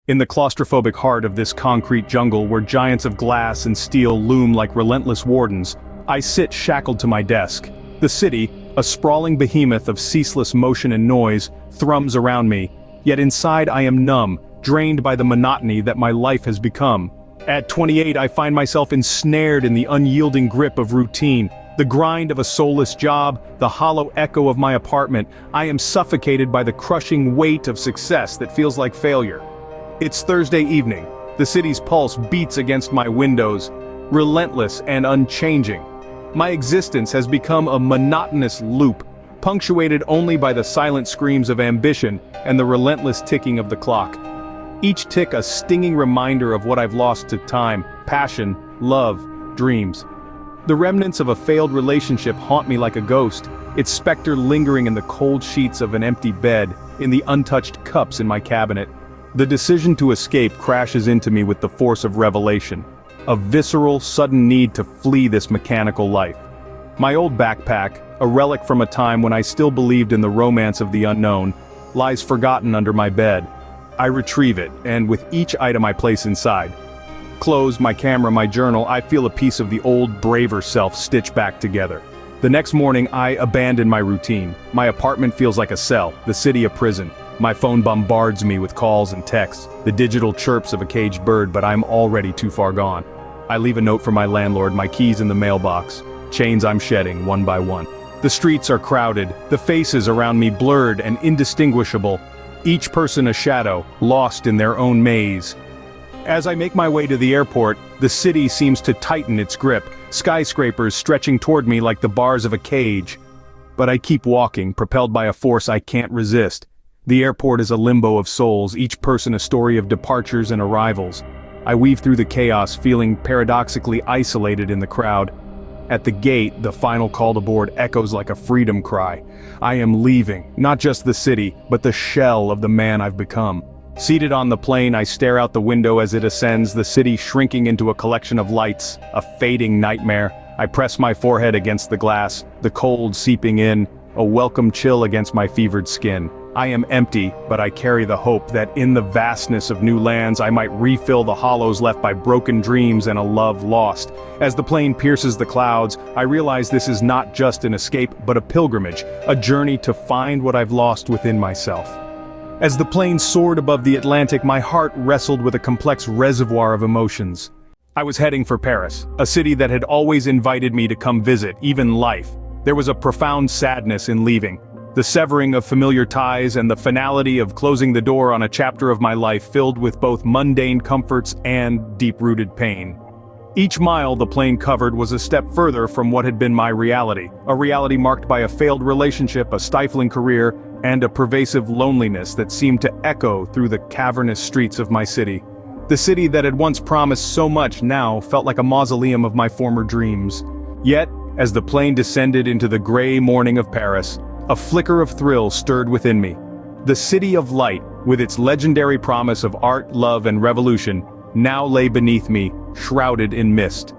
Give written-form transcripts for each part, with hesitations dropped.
In the claustrophobic heart of this concrete jungle where giants of glass and steel loom like relentless wardens, I sit shackled to my desk. The city, a sprawling behemoth of ceaseless motion and noise, thrums around me, yet inside I am numb, drained by the monotony that my life has become. At 28 I find myself ensnared in the unyielding grip of routine, the grind of a soulless job, the hollow echo of my apartment. I am suffocated by the crushing weight of success that feels like failure. It's Thursday evening. The city's pulse beats against my windows, relentless and unchanging. My existence has become a monotonous loop, punctuated only by the silent screams of ambition and the relentless ticking of the clock. Each tick a stinging reminder of what I've lost to time, passion, love, dreams. The remnants of a failed relationship haunt me like a ghost, its specter lingering in the cold sheets of an empty bed, in the untouched cups in my cabinet. The decision to escape crashes into me with the force of revelation, a visceral, sudden need to flee this mechanical life. My old backpack, a relic from a time when I still believed in the romance of the unknown, lies forgotten under my bed. I retrieve it, and with each item I place inside, clothes, my camera, my journal, I feel a piece of the old, braver self stitched back together. The next morning, I abandon my routine. My apartment feels like a cell, the city a prison. My phone bombards me with calls and texts, the digital chirps of a caged bird, but I'm already too far gone. I leave a note for my landlord, my keys in the mailbox, chains I'm shedding one by one. The streets are crowded, the faces around me blurred and indistinguishable, each person a shadow, lost in their own maze. As I make my way to the airport, the city seems to tighten its grip, skyscrapers stretching toward me like the bars of a cage. But I keep walking, propelled by a force I can't resist. The airport is a limbo of souls, each person a story of departures and arrivals. I weave through the chaos, feeling paradoxically isolated in the crowd. At the gate, the final call to board echoes like a freedom cry. I am leaving, not just the city, but the shell of the man I've become. Seated on the plane, I stare out the window as it ascends, the city shrinking into a collection of lights, a fading nightmare. I press my forehead against the glass, the cold seeping in, a welcome chill against my fevered skin. I am empty, but I carry the hope that in the vastness of new lands I might refill the hollows left by broken dreams and a love lost. As the plane pierces the clouds, I realize this is not just an escape, but a pilgrimage, a journey to find what I've lost within myself. As the plane soared above the Atlantic, my heart wrestled with a complex reservoir of emotions. I was heading for Paris, a city that had always invited me to come visit, even life. There was a profound sadness in leaving. The severing of familiar ties and the finality of closing the door on a chapter of my life filled with both mundane comforts and deep-rooted pain. Each mile the plane covered was a step further from what had been my reality, a reality marked by a failed relationship, a stifling career, and a pervasive loneliness that seemed to echo through the cavernous streets of my city. The city that had once promised so much now felt like a mausoleum of my former dreams. Yet, as the plane descended into the gray morning of Paris, a flicker of thrill stirred within me. The city of light, with its legendary promise of art, love, and revolution, now lay beneath me, shrouded in mist.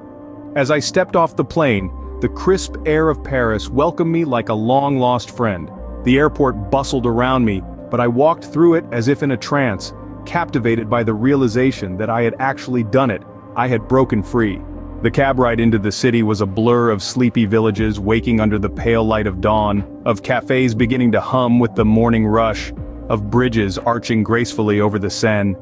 As I stepped off the plane, the crisp air of Paris welcomed me like a long-lost friend. The airport bustled around me, but I walked through it as if in a trance, captivated by the realization that I had actually done it. I had broken free. The cab ride into the city was a blur of sleepy villages waking under the pale light of dawn, of cafes beginning to hum with the morning rush, of bridges arching gracefully over the Seine.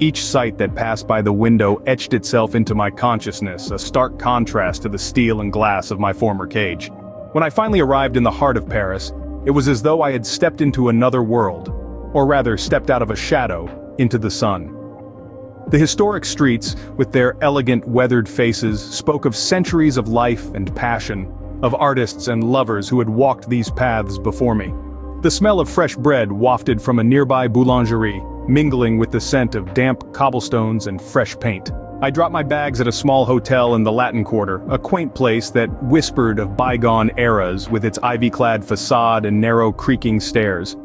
Each sight that passed by the window etched itself into my consciousness, a stark contrast to the steel and glass of my former cage. When I finally arrived in the heart of Paris, it was as though I had stepped into another world, or rather stepped out of a shadow into the sun. The historic streets, with their elegant weathered faces, spoke of centuries of life and passion, of artists and lovers who had walked these paths before me. The smell of fresh bread wafted from a nearby boulangerie, mingling with the scent of damp cobblestones and fresh paint. I dropped my bags at a small hotel in the Latin Quarter, a quaint place that whispered of bygone eras with its ivy-clad facade and narrow creaking stairs.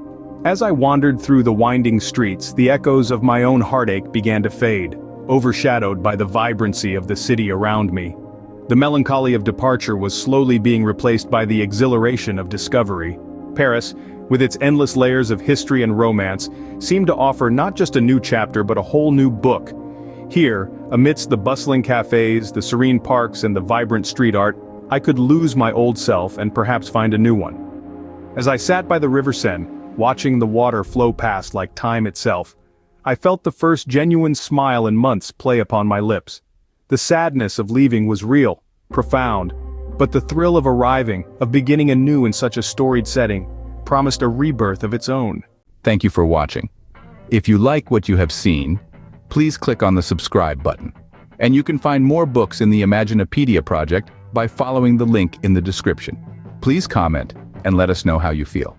As I wandered through the winding streets, the echoes of my own heartache began to fade, overshadowed by the vibrancy of the city around me. The melancholy of departure was slowly being replaced by the exhilaration of discovery. Paris, with its endless layers of history and romance, seemed to offer not just a new chapter but a whole new book. Here, amidst the bustling cafes, the serene parks and the vibrant street art, I could lose my old self and perhaps find a new one. As I sat by the River Seine, watching the water flow past like time itself, I felt the first genuine smile in months play upon my lips. The sadness of leaving was real, profound, but the thrill of arriving, of beginning anew in such a storied setting, promised a rebirth of its own. Thank you for watching. If you like what you have seen, please click on the subscribe button. And you can find more books in the Imaginopedia project by following the link in the description. Please comment and let us know how you feel.